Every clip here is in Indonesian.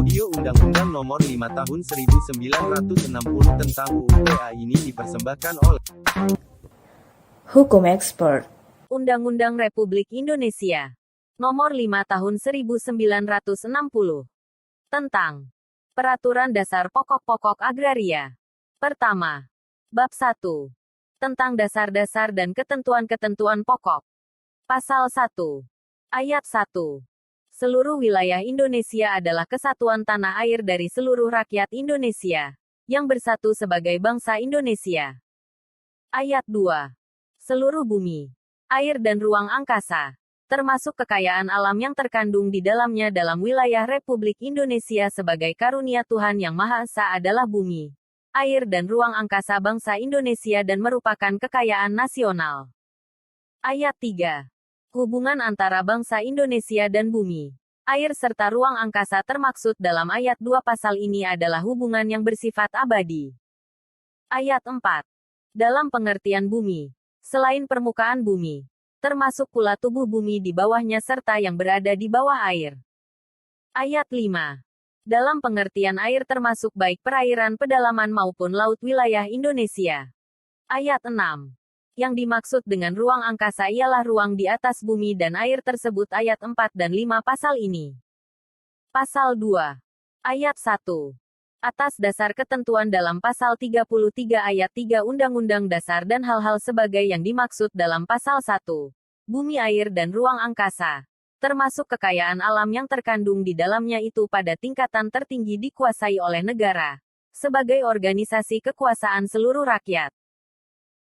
Audio Undang-Undang Nomor 5 Tahun 1960 tentang UU-PA ini dipersembahkan oleh Hukum Expert. Undang-Undang Republik Indonesia Nomor 5 Tahun 1960 tentang Peraturan Dasar Pokok-Pokok Agraria. Pertama, Bab 1 tentang dasar-dasar dan ketentuan-ketentuan pokok. Pasal 1 Ayat 1. Seluruh wilayah Indonesia adalah kesatuan tanah air dari seluruh rakyat Indonesia yang bersatu sebagai bangsa Indonesia. Ayat 2. Seluruh bumi, air dan ruang angkasa, termasuk kekayaan alam yang terkandung di dalamnya dalam wilayah Republik Indonesia sebagai karunia Tuhan Yang Maha Esa adalah bumi, air dan ruang angkasa bangsa Indonesia dan merupakan kekayaan nasional. Ayat 3. Hubungan antara bangsa Indonesia dan bumi, air serta ruang angkasa termaksud dalam ayat 2 pasal ini adalah hubungan yang bersifat abadi. Ayat 4. Dalam pengertian bumi, selain permukaan bumi, termasuk pula tubuh bumi di bawahnya serta yang berada di bawah air. Ayat 5. Dalam pengertian air termasuk baik perairan pedalaman maupun laut wilayah Indonesia. Ayat 6. Yang dimaksud dengan ruang angkasa ialah ruang di atas bumi dan air tersebut ayat 4 dan 5 pasal ini. Pasal 2. Ayat 1. Atas dasar ketentuan dalam pasal 33 ayat 3 Undang-Undang Dasar dan hal-hal sebagai yang dimaksud dalam pasal 1. Bumi, air dan ruang angkasa, termasuk kekayaan alam yang terkandung di dalamnya itu pada tingkatan tertinggi dikuasai oleh negara, sebagai organisasi kekuasaan seluruh rakyat.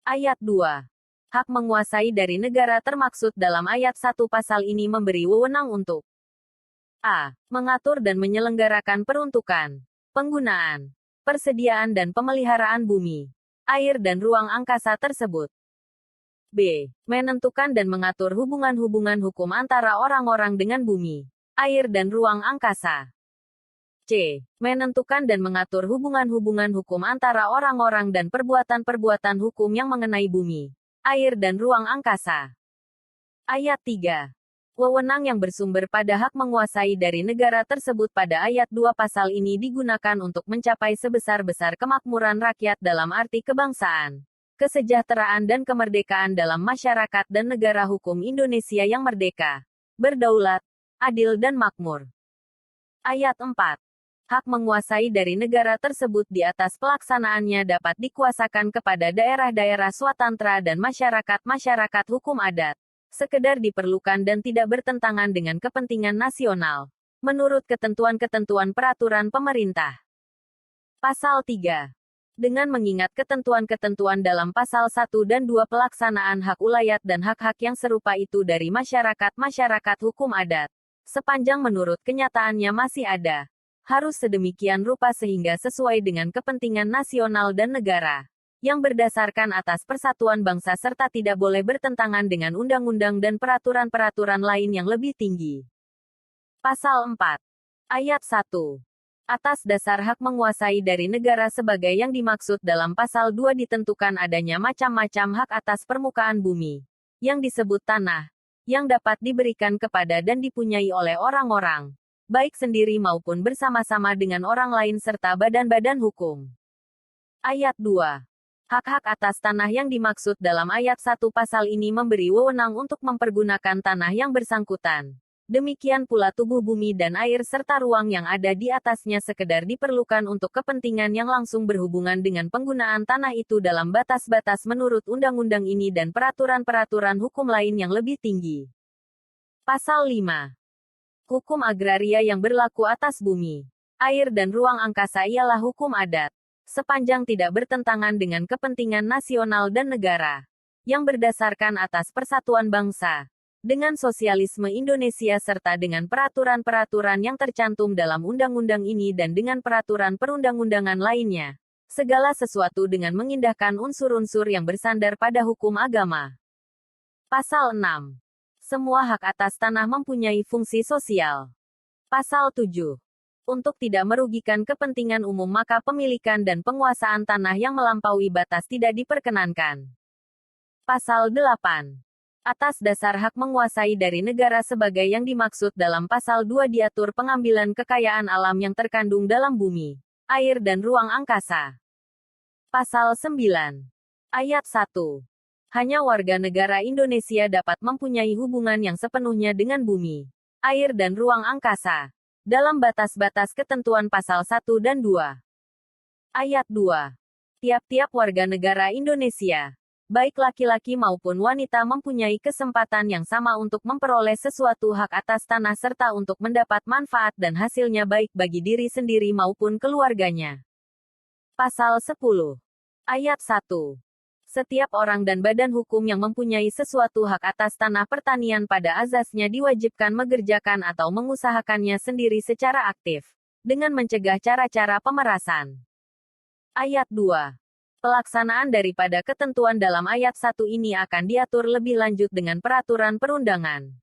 Ayat 2. Hak menguasai dari negara termaksud dalam ayat 1 pasal ini memberi wewenang untuk a. Mengatur dan menyelenggarakan peruntukan, penggunaan, persediaan dan pemeliharaan bumi, air dan ruang angkasa tersebut. b. Menentukan dan mengatur hubungan-hubungan hukum antara orang-orang dengan bumi, air dan ruang angkasa. c. Menentukan dan mengatur hubungan-hubungan hukum antara orang-orang dan perbuatan-perbuatan hukum yang mengenai bumi, air dan ruang angkasa. Ayat 3. Wewenang yang bersumber pada hak menguasai dari negara tersebut pada ayat 2 pasal ini digunakan untuk mencapai sebesar-besar kemakmuran rakyat dalam arti kebangsaan, kesejahteraan dan kemerdekaan dalam masyarakat dan negara hukum Indonesia yang merdeka, berdaulat, adil dan makmur. Ayat 4. Hak menguasai dari negara tersebut di atas pelaksanaannya dapat dikuasakan kepada daerah-daerah swatantra dan masyarakat-masyarakat hukum adat, sekedar diperlukan dan tidak bertentangan dengan kepentingan nasional, menurut ketentuan-ketentuan peraturan pemerintah. Pasal 3. Dengan mengingat ketentuan-ketentuan dalam pasal 1 dan 2 pelaksanaan hak ulayat dan hak-hak yang serupa itu dari masyarakat-masyarakat hukum adat, sepanjang menurut kenyataannya masih ada, harus sedemikian rupa sehingga sesuai dengan kepentingan nasional dan negara, yang berdasarkan atas persatuan bangsa serta tidak boleh bertentangan dengan undang-undang dan peraturan-peraturan lain yang lebih tinggi. Pasal 4. Ayat 1. Atas dasar hak menguasai dari negara sebagai yang dimaksud dalam pasal 2 ditentukan adanya macam-macam hak atas permukaan bumi, yang disebut tanah, yang dapat diberikan kepada dan dipunyai oleh orang-orang, baik sendiri maupun bersama-sama dengan orang lain serta badan-badan hukum. Ayat 2. Hak-hak atas tanah yang dimaksud dalam ayat 1 pasal ini memberi wewenang untuk mempergunakan tanah yang bersangkutan. Demikian pula tubuh bumi dan air serta ruang yang ada di atasnya sekedar diperlukan untuk kepentingan yang langsung berhubungan dengan penggunaan tanah itu dalam batas-batas menurut undang-undang ini dan peraturan-peraturan hukum lain yang lebih tinggi. Pasal 5. Hukum agraria yang berlaku atas bumi, air dan ruang angkasa ialah hukum adat, sepanjang tidak bertentangan dengan kepentingan nasional dan negara, yang berdasarkan atas persatuan bangsa, dengan sosialisme Indonesia serta dengan peraturan-peraturan yang tercantum dalam undang-undang ini dan dengan peraturan perundang-undangan lainnya. Segala sesuatu dengan mengindahkan unsur-unsur yang bersandar pada hukum agama. Pasal 6. Semua hak atas tanah mempunyai fungsi sosial. Pasal 7. Untuk tidak merugikan kepentingan umum maka pemilikan dan penguasaan tanah yang melampaui batas tidak diperkenankan. Pasal 8. Atas dasar hak menguasai dari negara sebagai yang dimaksud dalam pasal 2 diatur pengambilan kekayaan alam yang terkandung dalam bumi, air dan ruang angkasa. Pasal 9. Ayat 1. Hanya warga negara Indonesia dapat mempunyai hubungan yang sepenuhnya dengan bumi, air dan ruang angkasa, dalam batas-batas ketentuan pasal 1 dan 2. Ayat 2. Tiap-tiap warga negara Indonesia, baik laki-laki maupun wanita mempunyai kesempatan yang sama untuk memperoleh sesuatu hak atas tanah serta untuk mendapat manfaat dan hasilnya baik bagi diri sendiri maupun keluarganya. Pasal 10. Ayat 1. Setiap orang dan badan hukum yang mempunyai sesuatu hak atas tanah pertanian pada azasnya diwajibkan mengerjakan atau mengusahakannya sendiri secara aktif, dengan mencegah cara-cara pemerasan. Ayat 2. Pelaksanaan daripada ketentuan dalam ayat 1 ini akan diatur lebih lanjut dengan peraturan perundangan.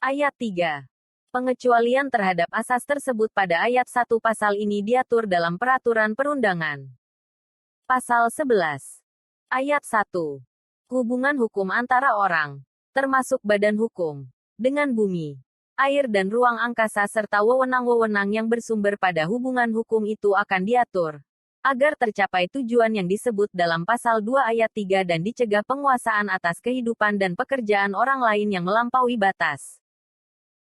Ayat 3. Pengecualian terhadap asas tersebut pada ayat 1 pasal ini diatur dalam peraturan perundangan. Pasal 11. Ayat 1. Hubungan hukum antara orang, termasuk badan hukum, dengan bumi, air dan ruang angkasa serta wewenang-wewenang yang bersumber pada hubungan hukum itu akan diatur agar tercapai tujuan yang disebut dalam pasal 2 ayat 3 dan dicegah penguasaan atas kehidupan dan pekerjaan orang lain yang melampaui batas.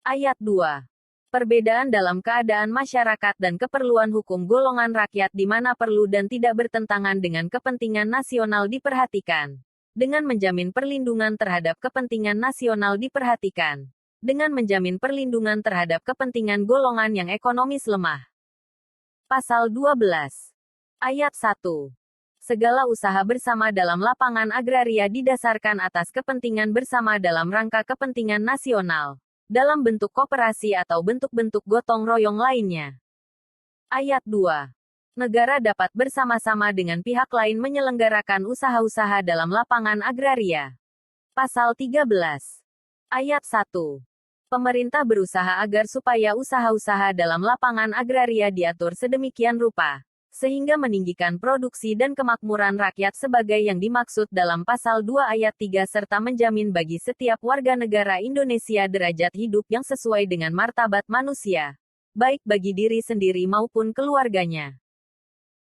Ayat 2. Perbedaan dalam keadaan masyarakat dan keperluan hukum golongan rakyat di mana perlu dan tidak bertentangan dengan kepentingan nasional diperhatikan, dengan menjamin perlindungan terhadap kepentingan nasional diperhatikan, dengan menjamin perlindungan terhadap kepentingan golongan yang ekonomis lemah. Pasal 12. Ayat 1. Segala usaha bersama dalam lapangan agraria didasarkan atas kepentingan bersama dalam rangka kepentingan nasional, dalam bentuk koperasi atau bentuk-bentuk gotong royong lainnya. Ayat 2. Negara dapat bersama-sama dengan pihak lain menyelenggarakan usaha-usaha dalam lapangan agraria. Pasal 13. Ayat 1. Pemerintah berusaha agar supaya usaha-usaha dalam lapangan agraria diatur sedemikian rupa, sehingga meninggikan produksi dan kemakmuran rakyat sebagai yang dimaksud dalam pasal 2 ayat 3 serta menjamin bagi setiap warga negara Indonesia derajat hidup yang sesuai dengan martabat manusia, baik bagi diri sendiri maupun keluarganya.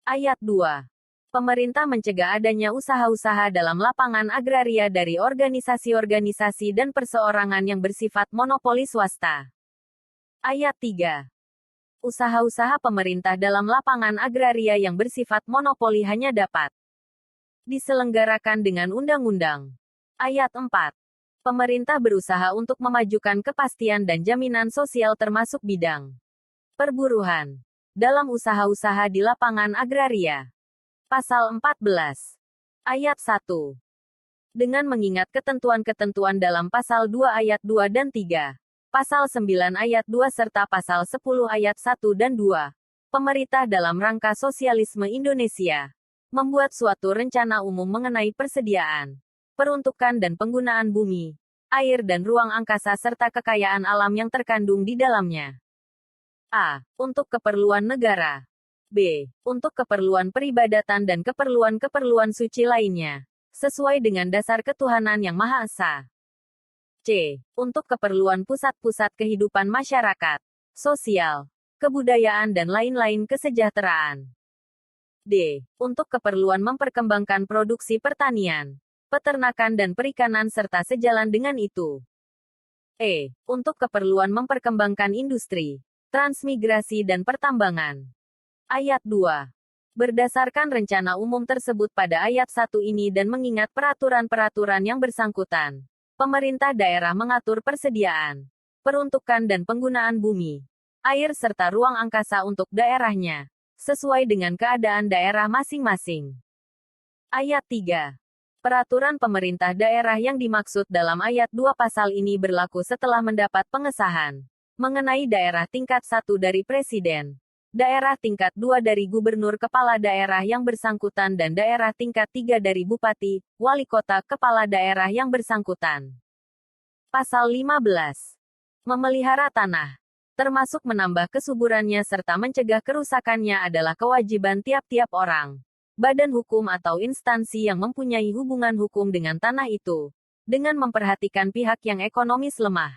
Ayat 2. Pemerintah mencegah adanya usaha-usaha dalam lapangan agraria dari organisasi-organisasi dan perseorangan yang bersifat monopoli swasta. Ayat 3. Usaha-usaha pemerintah dalam lapangan agraria yang bersifat monopoli hanya dapat diselenggarakan dengan undang-undang. Ayat 4. Pemerintah berusaha untuk memajukan kepastian dan jaminan sosial termasuk bidang perburuhan dalam usaha-usaha di lapangan agraria. Pasal 14. Ayat 1. Dengan mengingat ketentuan-ketentuan dalam pasal 2 ayat 2 dan 3. Pasal 9 ayat 2 serta Pasal 10 ayat 1 dan 2. Pemerintah dalam rangka sosialisme Indonesia membuat suatu rencana umum mengenai persediaan, peruntukan dan penggunaan bumi, air dan ruang angkasa serta kekayaan alam yang terkandung di dalamnya. A. Untuk keperluan negara. B. Untuk keperluan peribadatan dan keperluan-keperluan suci lainnya, sesuai dengan dasar ketuhanan yang Maha Esa. C. Untuk keperluan pusat-pusat kehidupan masyarakat, sosial, kebudayaan dan lain-lain kesejahteraan. D. Untuk keperluan memperkembangkan produksi pertanian, peternakan dan perikanan serta sejalan dengan itu. E. Untuk keperluan memperkembangkan industri, transmigrasi dan pertambangan. Ayat 2. Berdasarkan rencana umum tersebut pada ayat 1 ini dan mengingat peraturan-peraturan yang bersangkutan, pemerintah daerah mengatur persediaan, peruntukan dan penggunaan bumi, air serta ruang angkasa untuk daerahnya, sesuai dengan keadaan daerah masing-masing. Ayat 3. Peraturan pemerintah daerah yang dimaksud dalam ayat 2 pasal ini berlaku setelah mendapat pengesahan mengenai daerah tingkat 1 dari Presiden, daerah tingkat 2 dari Gubernur Kepala Daerah yang bersangkutan dan daerah tingkat 3 dari Bupati, Wali Kota, Kepala Daerah yang bersangkutan. Pasal 15. Memelihara tanah, termasuk menambah kesuburannya serta mencegah kerusakannya adalah kewajiban tiap-tiap orang, badan hukum atau instansi yang mempunyai hubungan hukum dengan tanah itu, dengan memperhatikan pihak yang ekonomis lemah.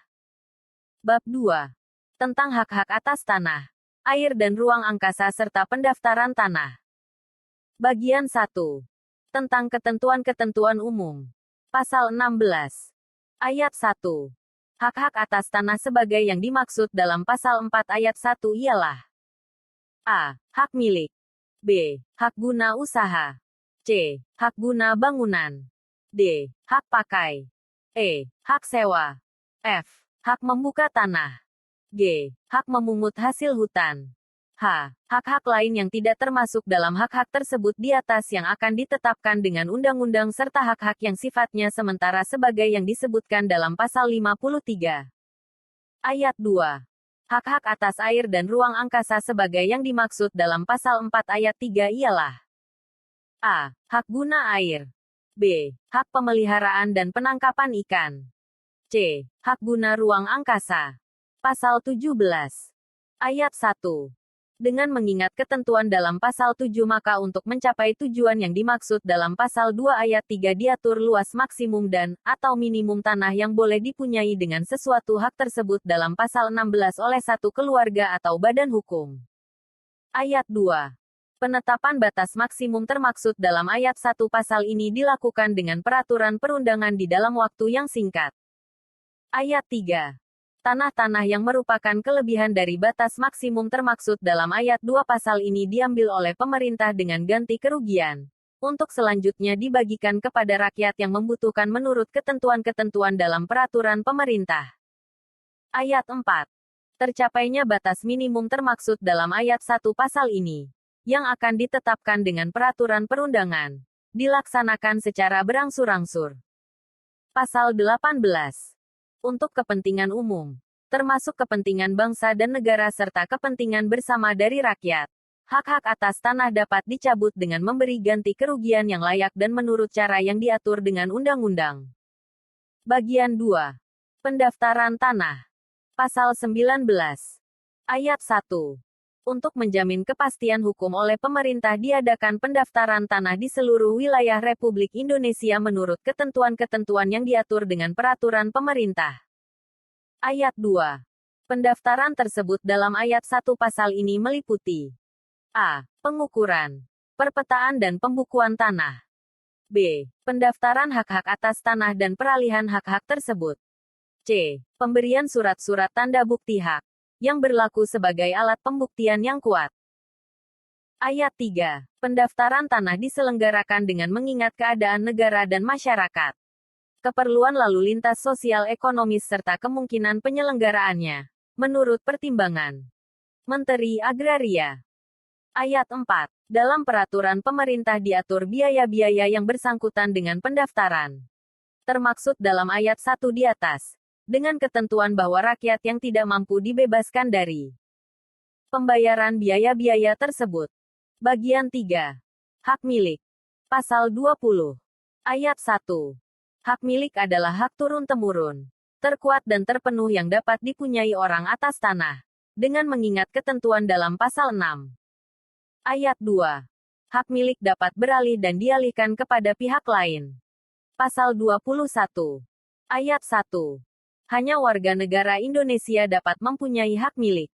Bab 2. Tentang hak-hak atas tanah, air dan ruang angkasa serta pendaftaran tanah. Bagian 1. Tentang ketentuan-ketentuan umum. Pasal 16. Ayat 1. Hak-hak atas tanah sebagai yang dimaksud dalam pasal 4 ayat 1 ialah A. Hak milik. B. Hak guna usaha. C. Hak guna bangunan. D. Hak pakai. E. Hak sewa. F. Hak membuka tanah. G. Hak memungut hasil hutan. H. Hak-hak lain yang tidak termasuk dalam hak-hak tersebut di atas yang akan ditetapkan dengan undang-undang serta hak-hak yang sifatnya sementara sebagai yang disebutkan dalam pasal 53. Ayat 2. Hak-hak atas air dan ruang angkasa sebagai yang dimaksud dalam pasal 4 ayat 3 ialah A. Hak guna air. B. Hak pemeliharaan dan penangkapan ikan. C. Hak guna ruang angkasa. Pasal 17. Ayat 1. Dengan mengingat ketentuan dalam pasal 7 maka untuk mencapai tujuan yang dimaksud dalam pasal 2 ayat 3 diatur luas maksimum dan, atau minimum tanah yang boleh dipunyai dengan sesuatu hak tersebut dalam pasal 16 oleh satu keluarga atau badan hukum. Ayat 2. Penetapan batas maksimum termaksud dalam ayat 1 pasal ini dilakukan dengan peraturan perundangan di dalam waktu yang singkat. Ayat 3. Tanah-tanah yang merupakan kelebihan dari batas maksimum termaksud dalam ayat 2 pasal ini diambil oleh pemerintah dengan ganti kerugian, untuk selanjutnya dibagikan kepada rakyat yang membutuhkan menurut ketentuan-ketentuan dalam peraturan pemerintah. Ayat 4. Tercapainya batas minimum termaksud dalam ayat 1 pasal ini, yang akan ditetapkan dengan peraturan perundangan, dilaksanakan secara berangsur-angsur. Pasal 18. Untuk kepentingan umum, termasuk kepentingan bangsa dan negara serta kepentingan bersama dari rakyat. Hak-hak atas tanah dapat dicabut dengan memberi ganti kerugian yang layak dan menurut cara yang diatur dengan undang-undang. Bagian 2. Pendaftaran tanah. Pasal 19. Ayat 1. Untuk menjamin kepastian hukum oleh pemerintah diadakan pendaftaran tanah di seluruh wilayah Republik Indonesia menurut ketentuan-ketentuan yang diatur dengan peraturan pemerintah. Ayat 2. Pendaftaran tersebut dalam ayat 1 pasal ini meliputi A. Pengukuran, perpetaan dan pembukuan tanah. B. Pendaftaran hak-hak atas tanah dan peralihan hak-hak tersebut. C. Pemberian surat-surat tanda bukti hak yang berlaku sebagai alat pembuktian yang kuat. Ayat 3. Pendaftaran tanah diselenggarakan dengan mengingat keadaan negara dan masyarakat, keperluan lalu lintas sosial ekonomis serta kemungkinan penyelenggaraannya, menurut pertimbangan Menteri Agraria. Ayat 4. Dalam peraturan pemerintah diatur biaya-biaya yang bersangkutan dengan pendaftaran, termaksud dalam ayat 1 di atas, dengan ketentuan bahwa rakyat yang tidak mampu dibebaskan dari pembayaran biaya-biaya tersebut. Bagian 3. Hak milik. Pasal 20. Ayat 1. Hak milik adalah hak turun-temurun, terkuat dan terpenuh yang dapat dipunyai orang atas tanah, dengan mengingat ketentuan dalam pasal 6. Ayat 2. Hak milik dapat beralih dan dialihkan kepada pihak lain. Pasal 21. Ayat 1. Hanya warga negara Indonesia dapat mempunyai hak milik.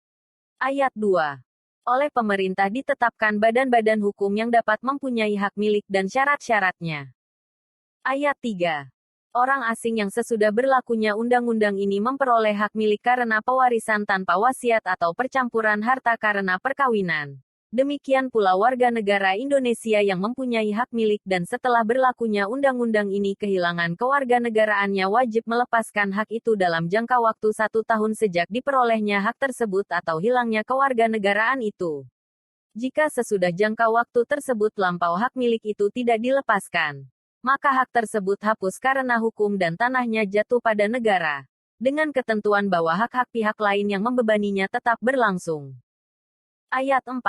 Ayat 2. Oleh pemerintah ditetapkan badan-badan hukum yang dapat mempunyai hak milik dan syarat-syaratnya. Ayat 3. Orang asing yang sesudah berlakunya undang-undang ini memperoleh hak milik karena pewarisan tanpa wasiat atau percampuran harta karena perkawinan. Demikian pula warga negara Indonesia yang mempunyai hak milik dan setelah berlakunya undang-undang ini kehilangan kewarganegaraannya wajib melepaskan hak itu dalam jangka waktu 1 tahun sejak diperolehnya hak tersebut atau hilangnya kewarganegaraan itu. Jika sesudah jangka waktu tersebut lampau hak milik itu tidak dilepaskan, maka hak tersebut hapus karena hukum dan tanahnya jatuh pada negara, dengan ketentuan bahwa hak-hak pihak lain yang membebaninya tetap berlangsung. Ayat 4.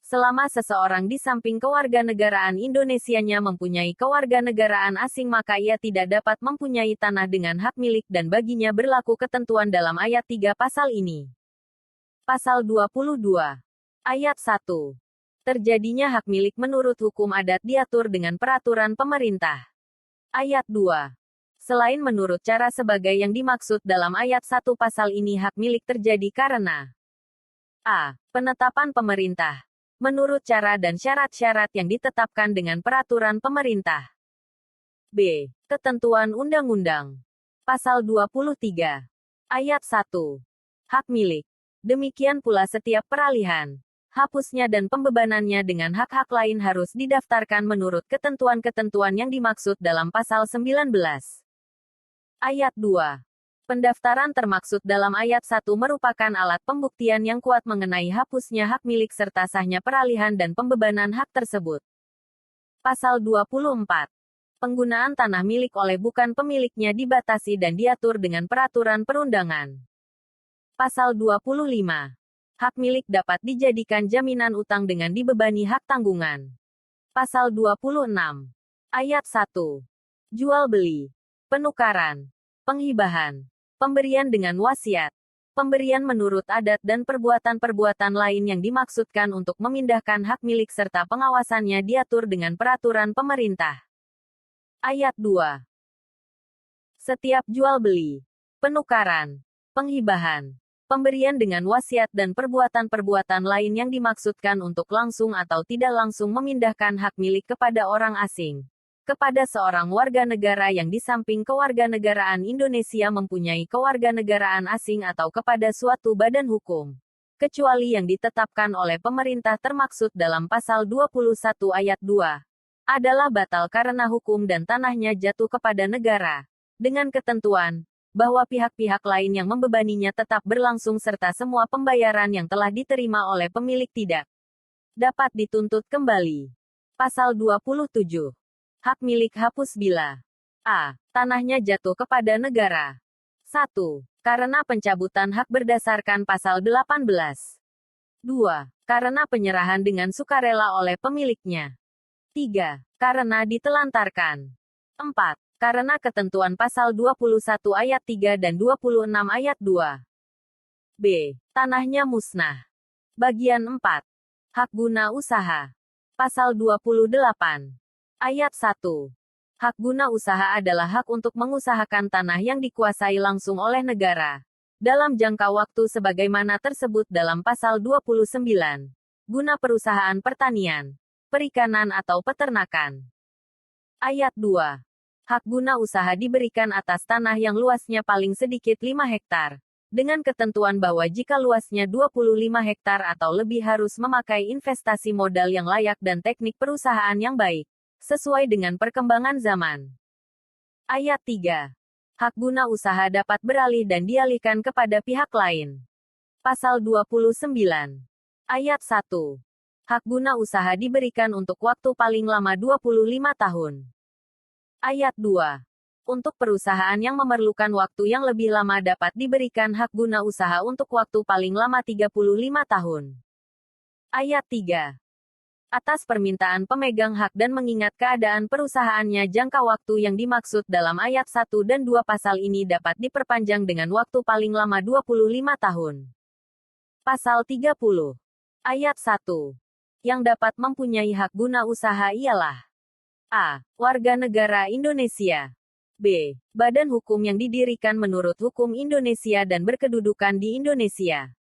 Selama seseorang di samping kewarganegaraan Indonesianya mempunyai kewarganegaraan asing maka ia tidak dapat mempunyai tanah dengan hak milik dan baginya berlaku ketentuan dalam ayat 3 pasal ini. Pasal 22. Ayat 1. Terjadinya hak milik menurut hukum adat diatur dengan peraturan pemerintah. Ayat 2. Selain menurut cara sebagai yang dimaksud dalam ayat 1 pasal ini hak milik terjadi karena a. Penetapan pemerintah. Menurut cara dan syarat-syarat yang ditetapkan dengan peraturan pemerintah. b. Ketentuan undang-undang. Pasal 23. Ayat 1. Hak milik. Demikian pula setiap peralihan, hapusnya dan pembebanannya dengan hak-hak lain harus didaftarkan menurut ketentuan-ketentuan yang dimaksud dalam pasal 19. Ayat 2. Pendaftaran termaksud dalam ayat 1 merupakan alat pembuktian yang kuat mengenai hapusnya hak milik serta sahnya peralihan dan pembebanan hak tersebut. Pasal 24. Penggunaan tanah milik oleh bukan pemiliknya dibatasi dan diatur dengan peraturan perundangan. Pasal 25. Hak milik dapat dijadikan jaminan utang dengan dibebani hak tanggungan. Pasal 26. Ayat 1. Jual beli, penukaran, penghibahan, pemberian dengan wasiat, pemberian menurut adat dan perbuatan-perbuatan lain yang dimaksudkan untuk memindahkan hak milik serta pengawasannya diatur dengan peraturan pemerintah. Ayat 2. Setiap jual beli, penukaran, penghibahan, pemberian dengan wasiat dan perbuatan-perbuatan lain yang dimaksudkan untuk langsung atau tidak langsung memindahkan hak milik kepada orang asing, kepada seorang warga negara yang di samping kewarganegaraan Indonesia mempunyai kewarganegaraan asing atau kepada suatu badan hukum, kecuali yang ditetapkan oleh pemerintah termaksud dalam pasal 21 ayat 2, adalah batal karena hukum dan tanahnya jatuh kepada negara, dengan ketentuan bahwa pihak-pihak lain yang membebaninya tetap berlangsung serta semua pembayaran yang telah diterima oleh pemilik tidak dapat dituntut kembali. Pasal 27. Hak milik hapus bila a. Tanahnya jatuh kepada negara. 1. Karena pencabutan hak berdasarkan pasal 18. 2. Karena penyerahan dengan sukarela oleh pemiliknya. 3. Karena ditelantarkan. 4. Karena ketentuan pasal 21 ayat 3 dan 26 ayat 2. b. Tanahnya musnah. Bagian 4. Hak guna usaha. Pasal 28. Ayat 1. Hak guna usaha adalah hak untuk mengusahakan tanah yang dikuasai langsung oleh negara, dalam jangka waktu sebagaimana tersebut dalam pasal 29, guna perusahaan pertanian, perikanan atau peternakan. Ayat 2. Hak guna usaha diberikan atas tanah yang luasnya paling sedikit 5 hektar, dengan ketentuan bahwa jika luasnya 25 hektar atau lebih harus memakai investasi modal yang layak dan teknik perusahaan yang baik, sesuai dengan perkembangan zaman. Ayat 3. Hak guna usaha dapat beralih dan dialihkan kepada pihak lain. Pasal 29. Ayat 1. Hak guna usaha diberikan untuk waktu paling lama 25 tahun. Ayat 2. Untuk perusahaan yang memerlukan waktu yang lebih lama dapat diberikan hak guna usaha untuk waktu paling lama 35 tahun. Ayat 3. Atas permintaan pemegang hak dan mengingat keadaan perusahaannya jangka waktu yang dimaksud dalam ayat 1 dan 2 pasal ini dapat diperpanjang dengan waktu paling lama 25 tahun. Pasal 30. Ayat 1. Yang dapat mempunyai hak guna usaha ialah a. Warga negara Indonesia. B. Badan hukum yang didirikan menurut hukum Indonesia dan berkedudukan di Indonesia.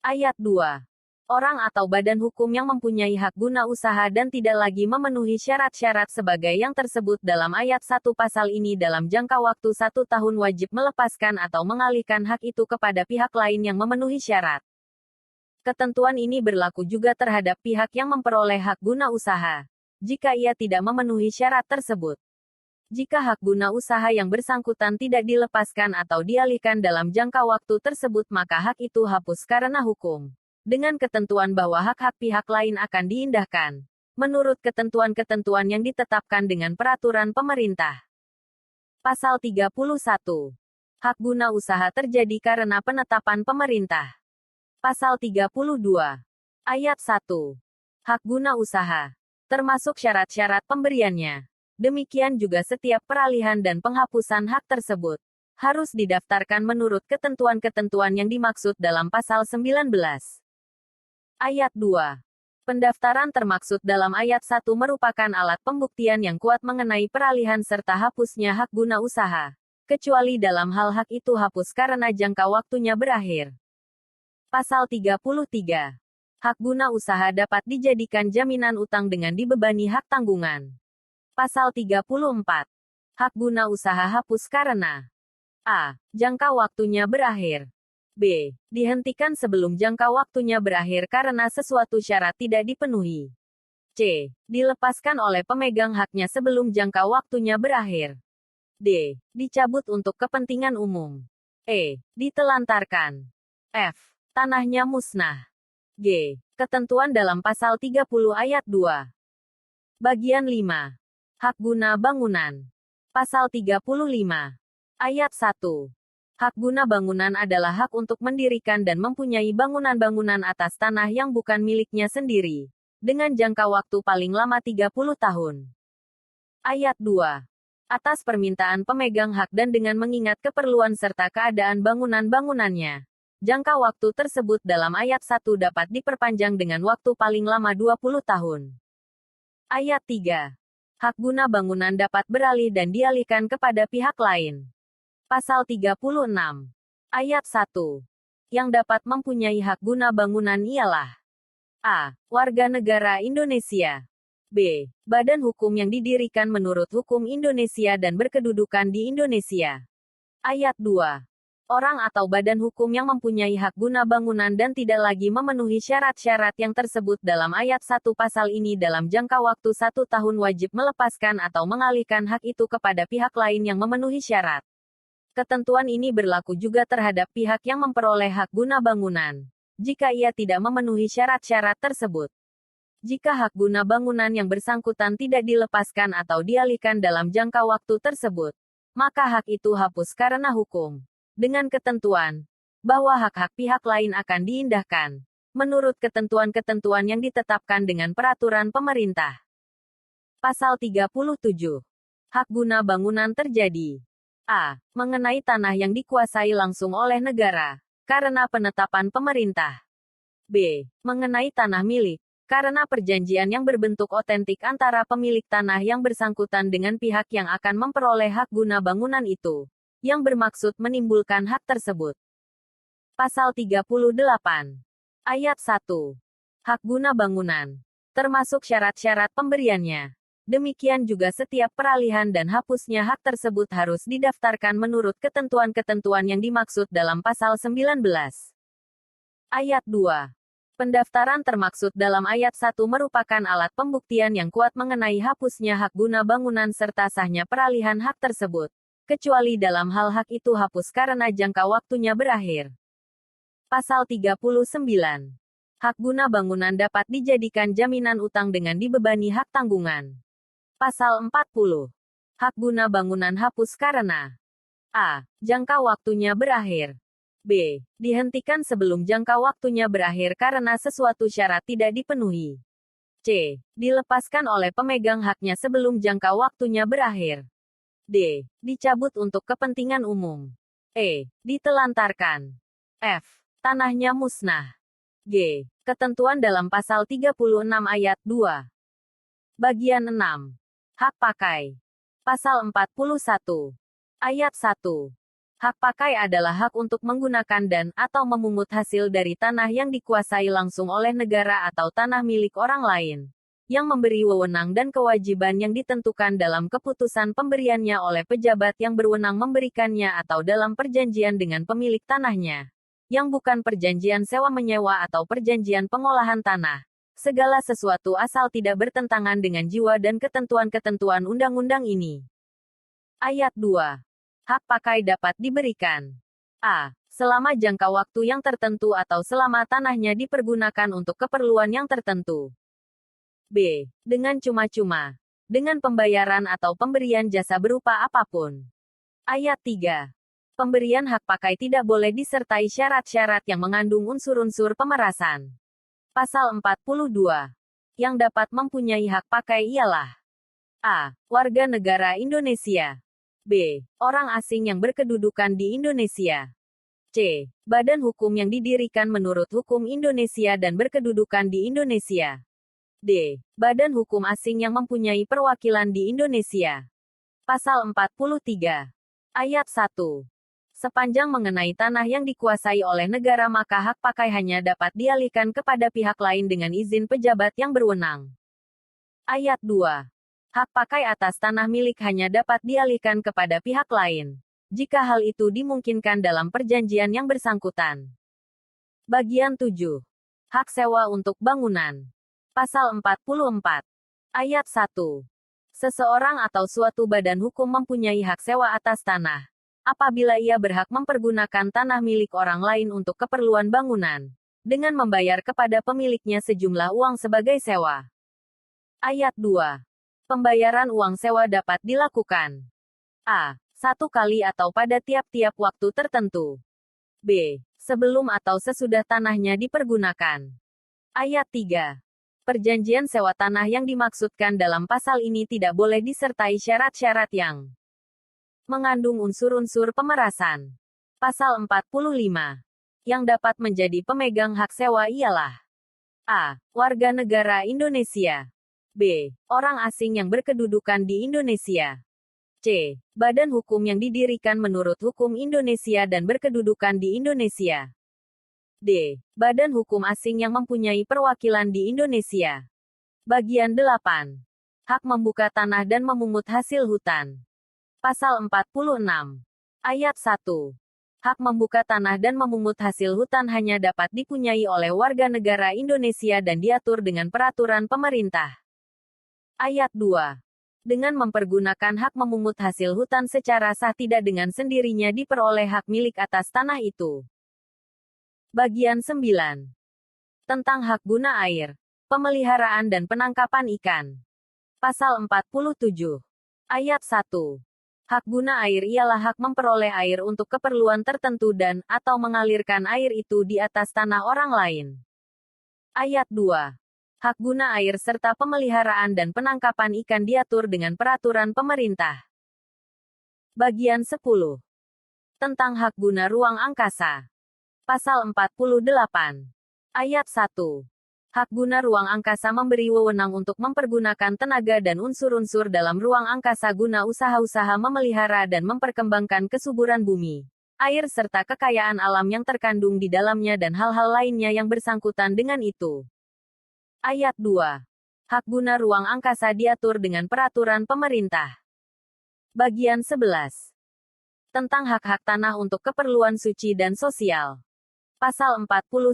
Ayat 2. Orang atau badan hukum yang mempunyai hak guna usaha dan tidak lagi memenuhi syarat-syarat sebagai yang tersebut dalam ayat 1 pasal ini dalam jangka waktu 1 tahun wajib melepaskan atau mengalihkan hak itu kepada pihak lain yang memenuhi syarat. Ketentuan ini berlaku juga terhadap pihak yang memperoleh hak guna usaha, jika ia tidak memenuhi syarat tersebut. Jika hak guna usaha yang bersangkutan tidak dilepaskan atau dialihkan dalam jangka waktu tersebut maka hak itu hapus karena hukum, dengan ketentuan bahwa hak-hak pihak lain akan diindahkan, menurut ketentuan-ketentuan yang ditetapkan dengan peraturan pemerintah. Pasal 31. Hak guna usaha terjadi karena penetapan pemerintah. Pasal 32. Ayat 1. Hak guna usaha, termasuk syarat-syarat pemberiannya. Demikian juga setiap peralihan dan penghapusan hak tersebut harus didaftarkan menurut ketentuan-ketentuan yang dimaksud dalam pasal 19. Ayat 2. Pendaftaran termaksud dalam ayat 1 merupakan alat pembuktian yang kuat mengenai peralihan serta hapusnya hak guna usaha, kecuali dalam hal hak itu hapus karena jangka waktunya berakhir. Pasal 33. Hak guna usaha dapat dijadikan jaminan utang dengan dibebani hak tanggungan. Pasal 34. Hak guna usaha hapus karena a. Jangka waktunya berakhir. b. Dihentikan sebelum jangka waktunya berakhir karena sesuatu syarat tidak dipenuhi. c. Dilepaskan oleh pemegang haknya sebelum jangka waktunya berakhir. d. Dicabut untuk kepentingan umum. e. Ditelantarkan. f. Tanahnya musnah. g. Ketentuan dalam pasal 30 ayat 2. Bagian 5. Hak guna bangunan. Pasal 35. Ayat 1. Hak guna bangunan adalah hak untuk mendirikan dan mempunyai bangunan-bangunan atas tanah yang bukan miliknya sendiri, dengan jangka waktu paling lama 30 tahun. Ayat 2. Atas permintaan pemegang hak dan dengan mengingat keperluan serta keadaan bangunan-bangunannya, jangka waktu tersebut dalam ayat 1 dapat diperpanjang dengan waktu paling lama 20 tahun. Ayat 3. Hak guna bangunan dapat beralih dan dialihkan kepada pihak lain. Pasal 36. Ayat 1. Yang dapat mempunyai hak guna bangunan ialah a. Warga negara Indonesia. b. Badan hukum yang didirikan menurut hukum Indonesia dan berkedudukan di Indonesia. Ayat 2. Orang atau badan hukum yang mempunyai hak guna bangunan dan tidak lagi memenuhi syarat-syarat yang tersebut dalam ayat 1 pasal ini dalam jangka waktu 1 tahun wajib melepaskan atau mengalihkan hak itu kepada pihak lain yang memenuhi syarat. Ketentuan ini berlaku juga terhadap pihak yang memperoleh hak guna bangunan, jika ia tidak memenuhi syarat-syarat tersebut. Jika hak guna bangunan yang bersangkutan tidak dilepaskan atau dialihkan dalam jangka waktu tersebut, maka hak itu hapus karena hukum. Dengan ketentuan bahwa hak-hak pihak lain akan diindahkan, menurut ketentuan-ketentuan yang ditetapkan dengan peraturan pemerintah. Pasal 37. Hak guna bangunan terjadi a. Mengenai tanah yang dikuasai langsung oleh negara, karena penetapan pemerintah. b. Mengenai tanah milik, karena perjanjian yang berbentuk otentik antara pemilik tanah yang bersangkutan dengan pihak yang akan memperoleh hak guna bangunan itu, yang bermaksud menimbulkan hak tersebut. Pasal 38. Ayat 1. Hak guna bangunan, termasuk syarat-syarat pemberiannya. Demikian juga setiap peralihan dan hapusnya hak tersebut harus didaftarkan menurut ketentuan-ketentuan yang dimaksud dalam pasal 19. Ayat 2. Pendaftaran termaksud dalam ayat 1 merupakan alat pembuktian yang kuat mengenai hapusnya hak guna bangunan serta sahnya peralihan hak tersebut, kecuali dalam hal hak itu hapus karena jangka waktunya berakhir. Pasal 39. Hak guna bangunan dapat dijadikan jaminan utang dengan dibebani hak tanggungan. Pasal 40. Hak guna bangunan hapus karena a. Jangka waktunya berakhir. b. Dihentikan sebelum jangka waktunya berakhir karena sesuatu syarat tidak dipenuhi. c. Dilepaskan oleh pemegang haknya sebelum jangka waktunya berakhir. d. Dicabut untuk kepentingan umum. e. Ditelantarkan. f. Tanahnya musnah. g. Ketentuan dalam pasal 36 ayat 2. Bagian 6. Hak pakai. Pasal 41. Ayat 1. Hak pakai adalah hak untuk menggunakan dan atau memungut hasil dari tanah yang dikuasai langsung oleh negara atau tanah milik orang lain, yang memberi wewenang dan kewajiban yang ditentukan dalam keputusan pemberiannya oleh pejabat yang berwenang memberikannya atau dalam perjanjian dengan pemilik tanahnya, yang bukan perjanjian sewa-menyewa atau perjanjian pengolahan tanah. Segala sesuatu asal tidak bertentangan dengan jiwa dan ketentuan-ketentuan undang-undang ini. Ayat 2. Hak pakai dapat diberikan a. Selama jangka waktu yang tertentu atau selama tanahnya dipergunakan untuk keperluan yang tertentu. b. Dengan cuma-cuma, dengan pembayaran atau pemberian jasa berupa apapun. Ayat 3. Pemberian hak pakai tidak boleh disertai syarat-syarat yang mengandung unsur-unsur pemerasan. Pasal 42. Yang dapat mempunyai hak pakai ialah a. Warga negara Indonesia. b. Orang asing yang berkedudukan di Indonesia. c. Badan hukum yang didirikan menurut hukum Indonesia dan berkedudukan di Indonesia. d. Badan hukum asing yang mempunyai perwakilan di Indonesia. Pasal 43. Ayat 1. Sepanjang mengenai tanah yang dikuasai oleh negara maka hak pakai hanya dapat dialihkan kepada pihak lain dengan izin pejabat yang berwenang. Ayat 2. Hak pakai atas tanah milik hanya dapat dialihkan kepada pihak lain, jika hal itu dimungkinkan dalam perjanjian yang bersangkutan. Bagian 7. Hak sewa untuk bangunan. Pasal 44. Ayat 1. Seseorang atau suatu badan hukum mempunyai hak sewa atas tanah, apabila ia berhak mempergunakan tanah milik orang lain untuk keperluan bangunan, dengan membayar kepada pemiliknya sejumlah uang sebagai sewa. Ayat 2. Pembayaran uang sewa dapat dilakukan a. Satu kali atau pada tiap-tiap waktu tertentu. b. Sebelum atau sesudah tanahnya dipergunakan. Ayat 3. Perjanjian sewa tanah yang dimaksudkan dalam pasal ini tidak boleh disertai syarat-syarat yang mengandung unsur-unsur pemerasan. Pasal 45. Yang dapat menjadi pemegang hak sewa ialah a. Warga negara Indonesia. b. Orang asing yang berkedudukan di Indonesia. c. Badan hukum yang didirikan menurut hukum Indonesia dan berkedudukan di Indonesia. d. Badan hukum asing yang mempunyai perwakilan di Indonesia. Bagian 8. Hak membuka tanah dan memungut hasil hutan. Pasal 46. Ayat 1. Hak membuka tanah dan memungut hasil hutan hanya dapat dipunyai oleh warga negara Indonesia dan diatur dengan peraturan pemerintah. Ayat 2. Dengan mempergunakan hak memungut hasil hutan secara sah tidak dengan sendirinya diperoleh hak milik atas tanah itu. Bagian 9. Tentang hak guna air, pemeliharaan dan penangkapan ikan. Pasal 47. Ayat 1. Hak guna air ialah hak memperoleh air untuk keperluan tertentu dan, atau mengalirkan air itu di atas tanah orang lain. Ayat 2. Hak guna air serta pemeliharaan dan penangkapan ikan diatur dengan peraturan pemerintah. Bagian 10. Tentang hak guna ruang angkasa. Pasal 48. Ayat 1. Hak guna ruang angkasa memberi wewenang untuk mempergunakan tenaga dan unsur-unsur dalam ruang angkasa guna usaha-usaha memelihara dan memperkembangkan kesuburan bumi, air serta kekayaan alam yang terkandung di dalamnya dan hal-hal lainnya yang bersangkutan dengan itu. Ayat 2. Hak guna ruang angkasa diatur dengan peraturan pemerintah. Bagian 11. Tentang hak-hak tanah untuk keperluan suci dan sosial. Pasal 49.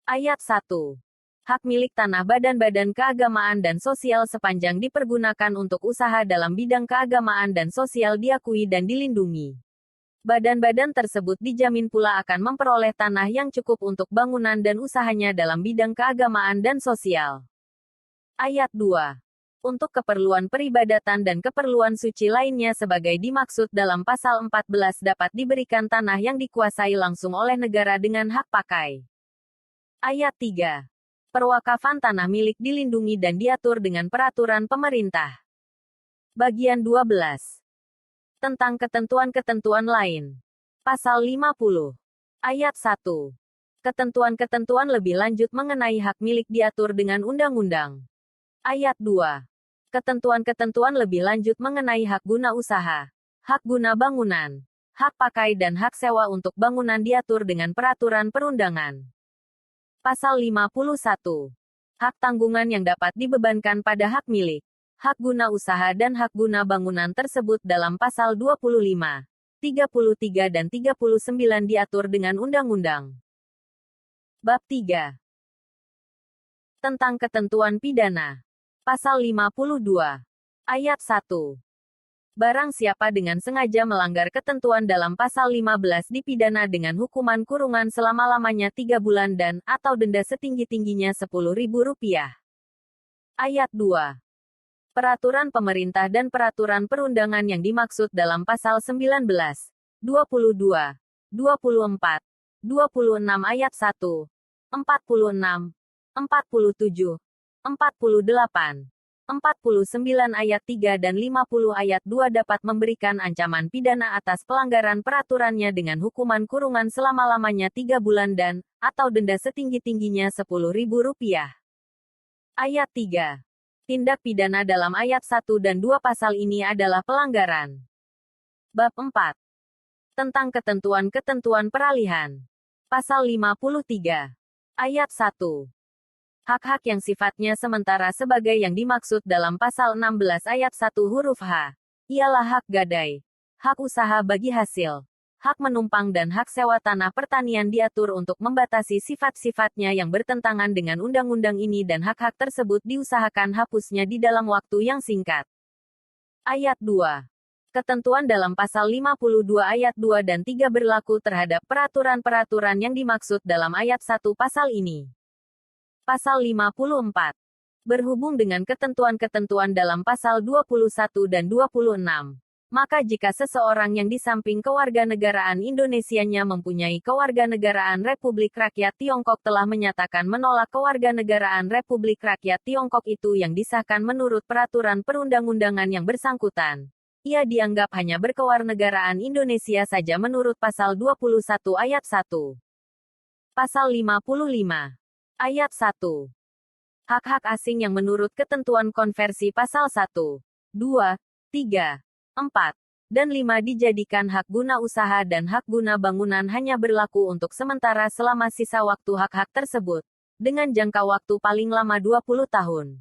Ayat 1. Hak milik tanah badan-badan keagamaan dan sosial sepanjang dipergunakan untuk usaha dalam bidang keagamaan dan sosial diakui dan dilindungi. Badan-badan tersebut dijamin pula akan memperoleh tanah yang cukup untuk bangunan dan usahanya dalam bidang keagamaan dan sosial. Ayat 2. Untuk keperluan peribadatan dan keperluan suci lainnya sebagai dimaksud dalam pasal 14 dapat diberikan tanah yang dikuasai langsung oleh negara dengan hak pakai. Ayat 3. Perwakafan tanah milik dilindungi dan diatur dengan peraturan pemerintah. Bagian 12. Tentang ketentuan-ketentuan lain. Pasal 50. Ayat 1. Ketentuan-ketentuan lebih lanjut mengenai hak milik diatur dengan undang-undang. Ayat 2. Ketentuan-ketentuan lebih lanjut mengenai hak guna usaha, hak guna bangunan, hak pakai dan hak sewa untuk bangunan diatur dengan peraturan perundangan. Pasal 51. Hak tanggungan yang dapat dibebankan pada hak milik, hak guna usaha dan hak guna bangunan tersebut dalam pasal 25, 33 dan 39 diatur dengan undang-undang. Bab 3. Tentang ketentuan pidana. Pasal 52. Ayat 1. Barang siapa dengan sengaja melanggar ketentuan dalam pasal 15 dipidana dengan hukuman kurungan selama-lamanya 3 bulan dan, atau denda setinggi-tingginya Rp10.000. Ayat 2. Peraturan pemerintah dan peraturan perundangan yang dimaksud dalam pasal 19, 22, 24, 26 ayat 1, 46, 47, 48, 49 ayat 3 dan 50 ayat 2 dapat memberikan ancaman pidana atas pelanggaran peraturannya dengan hukuman kurungan selama-lamanya 3 bulan dan, atau denda setinggi-tingginya Rp10.000. Ayat 3. Tindak pidana dalam ayat 1 dan 2 pasal ini adalah pelanggaran Bab 4. Tentang ketentuan-ketentuan peralihan. Pasal 53. Ayat 1. Hak-hak yang sifatnya sementara sebagai yang dimaksud dalam pasal 16 ayat 1 huruf H, ialah hak gadai, hak usaha bagi hasil, hak menumpang dan hak sewa tanah pertanian diatur untuk membatasi sifat-sifatnya yang bertentangan dengan undang-undang ini dan hak-hak tersebut diusahakan hapusnya di dalam waktu yang singkat. Ayat 2. Ketentuan dalam pasal 52 ayat 2 dan 3 berlaku terhadap peraturan-peraturan yang dimaksud dalam ayat 1 pasal ini. Pasal 54. Berhubung dengan ketentuan-ketentuan dalam pasal 21 dan 26. Maka jika seseorang yang di samping kewarganegaraan Indonesianya mempunyai kewarganegaraan Republik Rakyat Tiongkok telah menyatakan menolak kewarganegaraan Republik Rakyat Tiongkok itu yang disahkan menurut peraturan perundang-undangan yang bersangkutan, ia dianggap hanya berkewarganegaraan Indonesia saja menurut pasal 21 ayat 1. Pasal 55. Ayat 1. Hak-hak asing yang menurut ketentuan konversi pasal 1, 2, 3, 4, dan 5 dijadikan hak guna usaha dan hak guna bangunan hanya berlaku untuk sementara selama sisa waktu hak-hak tersebut, dengan jangka waktu paling lama 20 tahun.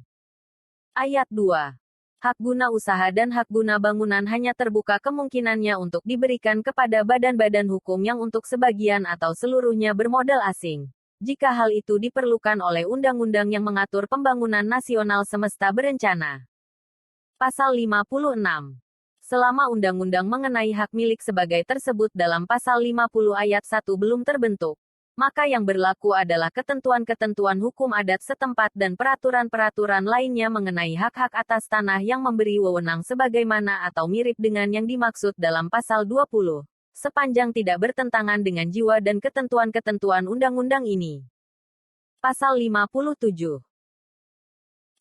Ayat 2. Hak guna usaha dan hak guna bangunan hanya terbuka kemungkinannya untuk diberikan kepada badan-badan hukum yang untuk sebagian atau seluruhnya bermodal asing, jika hal itu diperlukan oleh undang-undang yang mengatur pembangunan nasional semesta berencana. Pasal 56. Selama undang-undang mengenai hak milik sebagai tersebut dalam pasal 50 ayat 1 belum terbentuk, maka yang berlaku adalah ketentuan-ketentuan hukum adat setempat dan peraturan-peraturan lainnya mengenai hak-hak atas tanah yang memberi wewenang sebagaimana atau mirip dengan yang dimaksud dalam pasal 20, sepanjang tidak bertentangan dengan jiwa dan ketentuan-ketentuan undang-undang ini. Pasal 57.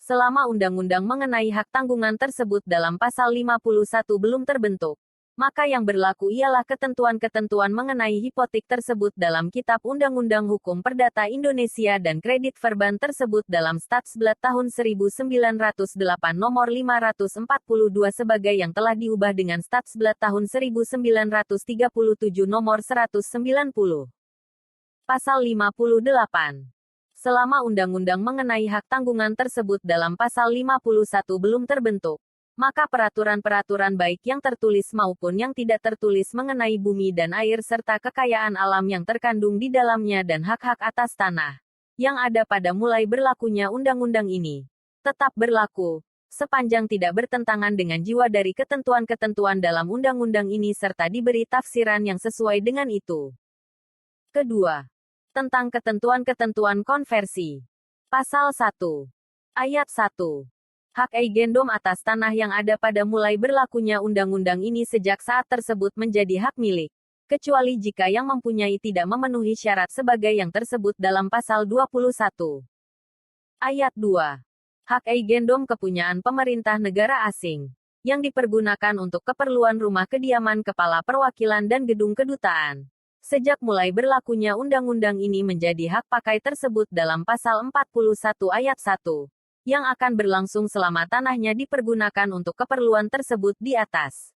Selama undang-undang mengenai hak tanggungan tersebut dalam pasal 51 belum terbentuk, maka yang berlaku ialah ketentuan-ketentuan mengenai hipotek tersebut dalam Kitab Undang-Undang Hukum Perdata Indonesia dan kredit verban tersebut dalam Statsblad tahun 1908 nomor 542 sebagai yang telah diubah dengan Statsblad tahun 1937 nomor 190. Pasal 58. Selama undang-undang mengenai hak tanggungan tersebut dalam pasal 51 belum terbentuk, maka peraturan-peraturan baik yang tertulis maupun yang tidak tertulis mengenai bumi dan air serta kekayaan alam yang terkandung di dalamnya dan hak-hak atas tanah, yang ada pada mulai berlakunya undang-undang ini, tetap berlaku, sepanjang tidak bertentangan dengan jiwa dari ketentuan-ketentuan dalam undang-undang ini serta diberi tafsiran yang sesuai dengan itu. Kedua. Tentang ketentuan-ketentuan konversi. Pasal 1. Ayat 1. Hak eigendom atas tanah yang ada pada mulai berlakunya undang-undang ini sejak saat tersebut menjadi hak milik, kecuali jika yang mempunyai tidak memenuhi syarat sebagai yang tersebut dalam pasal 21. Ayat 2. Hak eigendom kepunyaan pemerintah negara asing, yang dipergunakan untuk keperluan rumah kediaman kepala perwakilan dan gedung kedutaan, sejak mulai berlakunya undang-undang ini menjadi hak pakai tersebut dalam pasal 41 ayat 1. Yang akan berlangsung selama tanahnya dipergunakan untuk keperluan tersebut di atas.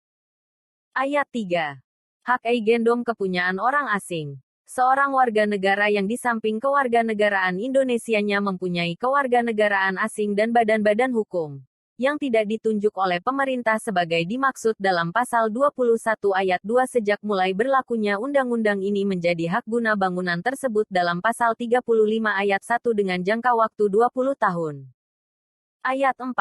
Ayat 3. Hak eigendom kepunyaan orang asing. Seorang warga negara yang di samping kewarganegaraan Indonesianya mempunyai kewarganegaraan asing dan badan-badan hukum, yang tidak ditunjuk oleh pemerintah sebagai dimaksud dalam pasal 21 ayat 2 sejak mulai berlakunya undang-undang ini menjadi hak guna bangunan tersebut dalam pasal 35 ayat 1 dengan jangka waktu 20 tahun. Ayat 4.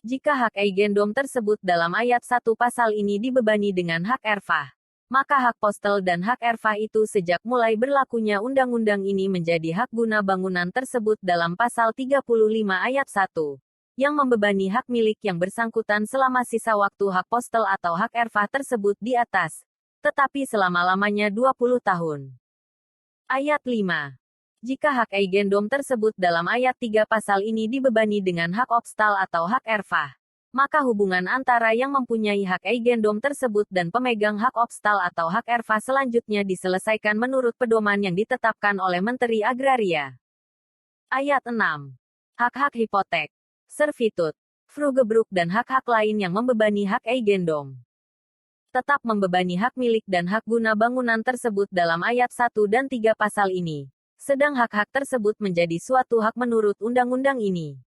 Jika hak eigendom tersebut dalam ayat 1 pasal ini dibebani dengan hak erfah, maka hak postel dan hak erfah itu sejak mulai berlakunya undang-undang ini menjadi hak guna bangunan tersebut dalam pasal 35 ayat 1, yang membebani hak milik yang bersangkutan selama sisa waktu hak postel atau hak erfah tersebut di atas, tetapi selama-lamanya 20 tahun. Ayat 5. Jika hak eigendom tersebut dalam ayat 3 pasal ini dibebani dengan hak obstal atau hak erfah, maka hubungan antara yang mempunyai hak eigendom tersebut dan pemegang hak obstal atau hak erfah selanjutnya diselesaikan menurut pedoman yang ditetapkan oleh Menteri Agraria. Ayat 6. Hak-hak hipotek, servitut, frugebruk dan hak-hak lain yang membebani hak eigendom. tetap membebani hak milik dan hak guna bangunan tersebut dalam ayat 1 dan 3 pasal ini. Sedang hak-hak tersebut menjadi suatu hak menurut undang-undang ini.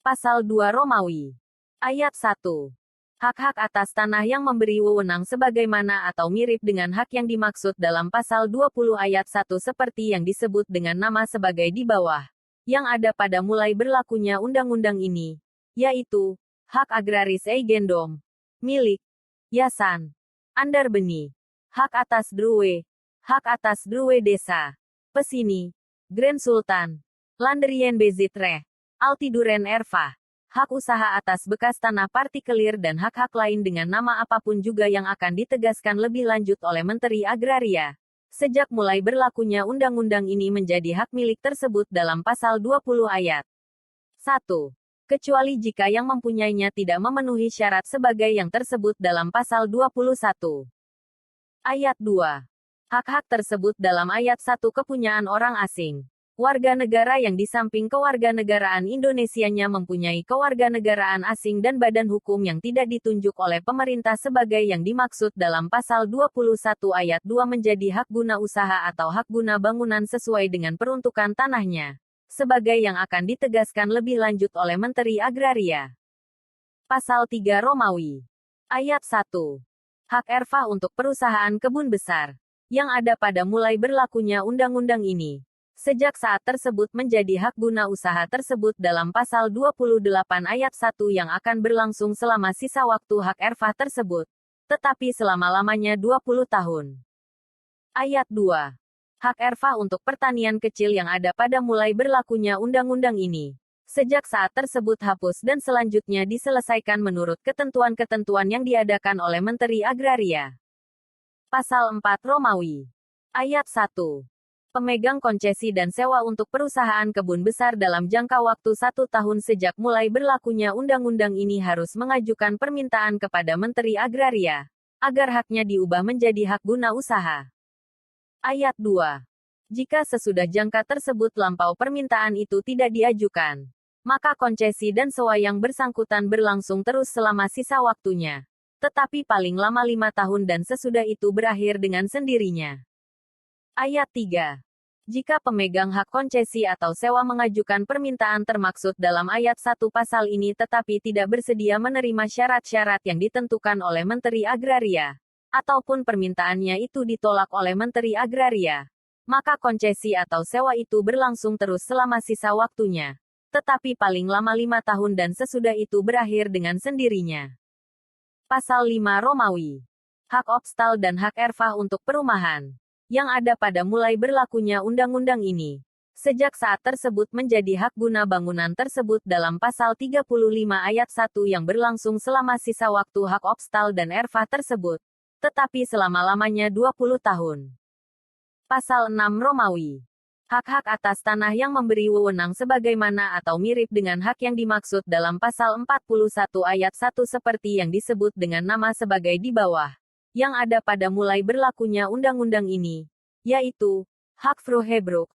Pasal 2 Romawi. Ayat 1. Hak-hak atas tanah yang memberi wewenang sebagaimana atau mirip dengan hak yang dimaksud dalam pasal 20 ayat 1 seperti yang disebut dengan nama sebagai di bawah, yang ada pada mulai berlakunya undang-undang ini, yaitu, hak agraris eigendom, milik, yasan, andar beni, hak atas druwe desa, pesini, Grand Sultan, Landrien Bezitre, Altiduren Erva, hak usaha atas bekas tanah partikelir dan hak-hak lain dengan nama apapun juga yang akan ditegaskan lebih lanjut oleh Menteri Agraria. Sejak mulai berlakunya undang-undang ini menjadi hak milik tersebut dalam pasal 20 ayat 1. Kecuali jika yang mempunyainya tidak memenuhi syarat sebagai yang tersebut dalam pasal 21. Ayat 2. Hak-hak tersebut dalam ayat 1 kepunyaan orang asing. Warga negara yang di samping kewarganegaraan Indonesianya mempunyai kewarganegaraan asing dan badan hukum yang tidak ditunjuk oleh pemerintah sebagai yang dimaksud dalam pasal 21 ayat 2 menjadi hak guna usaha atau hak guna bangunan sesuai dengan peruntukan tanahnya. Sebagai yang akan ditegaskan lebih lanjut oleh Menteri Agraria. Pasal 3 Romawi. Ayat 1. Hak erfa untuk perusahaan kebun besar. Yang ada pada mulai berlakunya undang-undang ini. Sejak saat tersebut menjadi hak guna usaha tersebut dalam pasal 28 ayat 1 yang akan berlangsung selama sisa waktu hak erfa tersebut. Tetapi selama-lamanya 20 tahun. Ayat 2. Hak erfa untuk pertanian kecil yang ada pada mulai berlakunya undang-undang ini. Sejak saat tersebut hapus dan selanjutnya diselesaikan menurut ketentuan-ketentuan yang diadakan oleh Menteri Agraria. Pasal 4 Romawi. Ayat 1. Pemegang konsesi dan sewa untuk perusahaan kebun besar dalam jangka waktu 1 tahun sejak mulai berlakunya undang-undang ini harus mengajukan permintaan kepada Menteri Agraria, agar haknya diubah menjadi hak guna usaha. Ayat 2. Jika sesudah jangka tersebut lampau permintaan itu tidak diajukan, maka konsesi dan sewa yang bersangkutan berlangsung terus selama sisa waktunya. Tetapi paling lama 5 tahun dan sesudah itu berakhir dengan sendirinya. Ayat 3. Jika pemegang hak konsesi atau sewa mengajukan permintaan termaksud dalam ayat 1 pasal ini tetapi tidak bersedia menerima syarat-syarat yang ditentukan oleh Menteri Agraria, ataupun permintaannya itu ditolak oleh Menteri Agraria, maka konsesi atau sewa itu berlangsung terus selama sisa waktunya, tetapi paling lama 5 tahun dan sesudah itu berakhir dengan sendirinya. Pasal 5 Romawi. Hak obstal dan hak erfah untuk perumahan. Yang ada pada mulai berlakunya undang-undang ini. Sejak saat tersebut menjadi hak guna bangunan tersebut dalam pasal 35 ayat 1 yang berlangsung selama sisa waktu hak obstal dan erfah tersebut. Tetapi selama-lamanya 20 tahun. Pasal 6 Romawi. Hak-hak atas tanah yang memberi wewenang sebagaimana atau mirip dengan hak yang dimaksud dalam pasal 41 ayat 1 seperti yang disebut dengan nama sebagai di bawah. Yang ada pada mulai berlakunya undang-undang ini, yaitu, hak Fru Hebruk,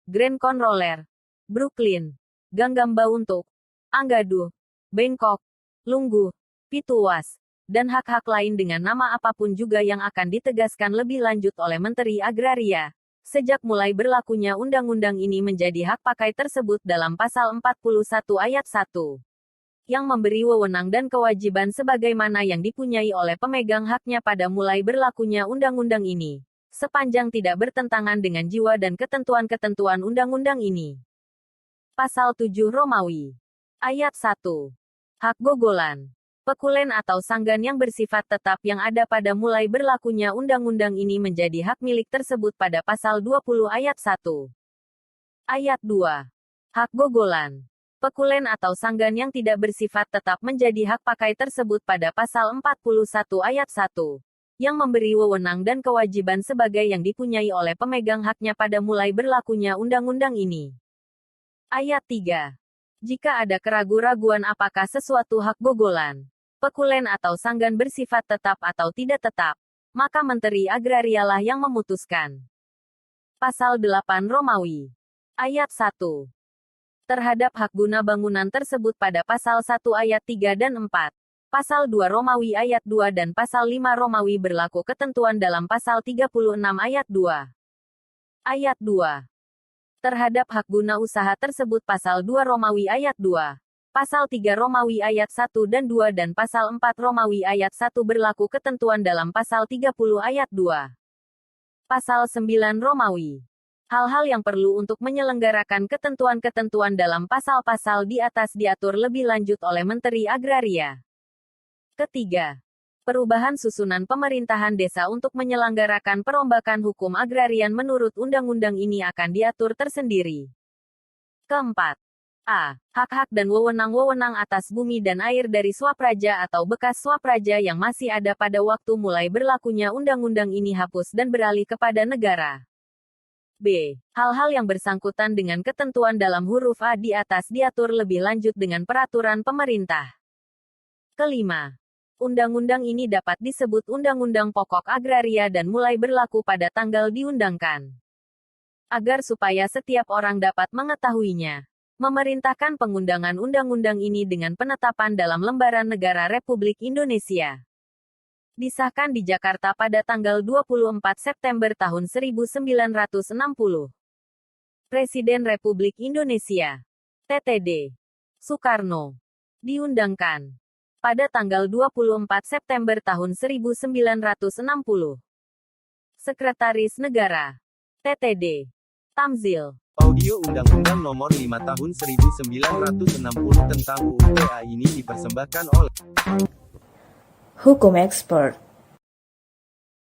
Grand Controller, Brooklyn, Ganggamba untuk, Anggadu, Bangkok, Lunggu, Pituas, dan hak-hak lain dengan nama apapun juga yang akan ditegaskan lebih lanjut oleh Menteri Agraria. Sejak mulai berlakunya undang-undang ini menjadi hak pakai tersebut dalam pasal 41 ayat 1. Yang memberi wewenang dan kewajiban sebagaimana yang dipunyai oleh pemegang haknya pada mulai berlakunya undang-undang ini, sepanjang tidak bertentangan dengan jiwa dan ketentuan-ketentuan undang-undang ini. Pasal 7 Romawi. Ayat 1. Hak gogolan, pekulen atau sanggan yang bersifat tetap yang ada pada mulai berlakunya undang-undang ini menjadi hak milik tersebut pada pasal 20 ayat 1. Ayat 2. Hak gogolan, pekulen atau sanggan yang tidak bersifat tetap menjadi hak pakai tersebut pada pasal 41 ayat 1, yang memberi wewenang dan kewajiban sebagai yang dipunyai oleh pemegang haknya pada mulai berlakunya undang-undang ini. Ayat 3. Jika ada keraguan-raguan apakah sesuatu hak gogolan, pekulen atau sanggan bersifat tetap atau tidak tetap, maka Menteri Agrarialah yang memutuskan. Pasal 8 Romawi. Ayat 1. Terhadap hak guna bangunan tersebut pada pasal 1 ayat 3 dan 4. Pasal 2 Romawi ayat 2 dan Pasal 5 Romawi berlaku ketentuan dalam Pasal 36 ayat 2. Ayat 2. Terhadap hak guna usaha tersebut Pasal 2 Romawi ayat 2. Pasal 3 Romawi ayat 1 dan 2 dan Pasal 4 Romawi ayat 1 berlaku ketentuan dalam Pasal 30 ayat 2. Pasal 9 Romawi. Hal-hal yang perlu untuk menyelenggarakan ketentuan-ketentuan dalam pasal-pasal di atas diatur lebih lanjut oleh Menteri Agraria. Ketiga, perubahan susunan pemerintahan desa untuk menyelenggarakan perombakan hukum agrarian menurut undang-undang ini akan diatur tersendiri. Keempat, A. Hak-hak dan wewenang-wewenang atas bumi dan air dari swapraja atau bekas swapraja yang masih ada pada waktu mulai berlakunya undang-undang ini hapus dan beralih kepada negara. B. Hal-hal yang bersangkutan dengan ketentuan dalam huruf A di atas diatur lebih lanjut dengan peraturan pemerintah. Kelima, undang-undang ini dapat disebut Undang-Undang Pokok Agraria dan mulai berlaku pada tanggal diundangkan. Agar supaya setiap orang dapat mengetahuinya, memerintahkan pengundangan undang-undang ini dengan penetapan dalam Lembaran Negara Republik Indonesia. Disahkan di Jakarta pada tanggal 24 September tahun 1960. Presiden Republik Indonesia, TTD Soekarno, diundangkan pada tanggal 24 September tahun 1960. Sekretaris Negara, TTD Tamzil. Audio Undang-Undang Nomor 5 Tahun 1960 tentang UU PA ini dipersembahkan oleh Hukum Expert.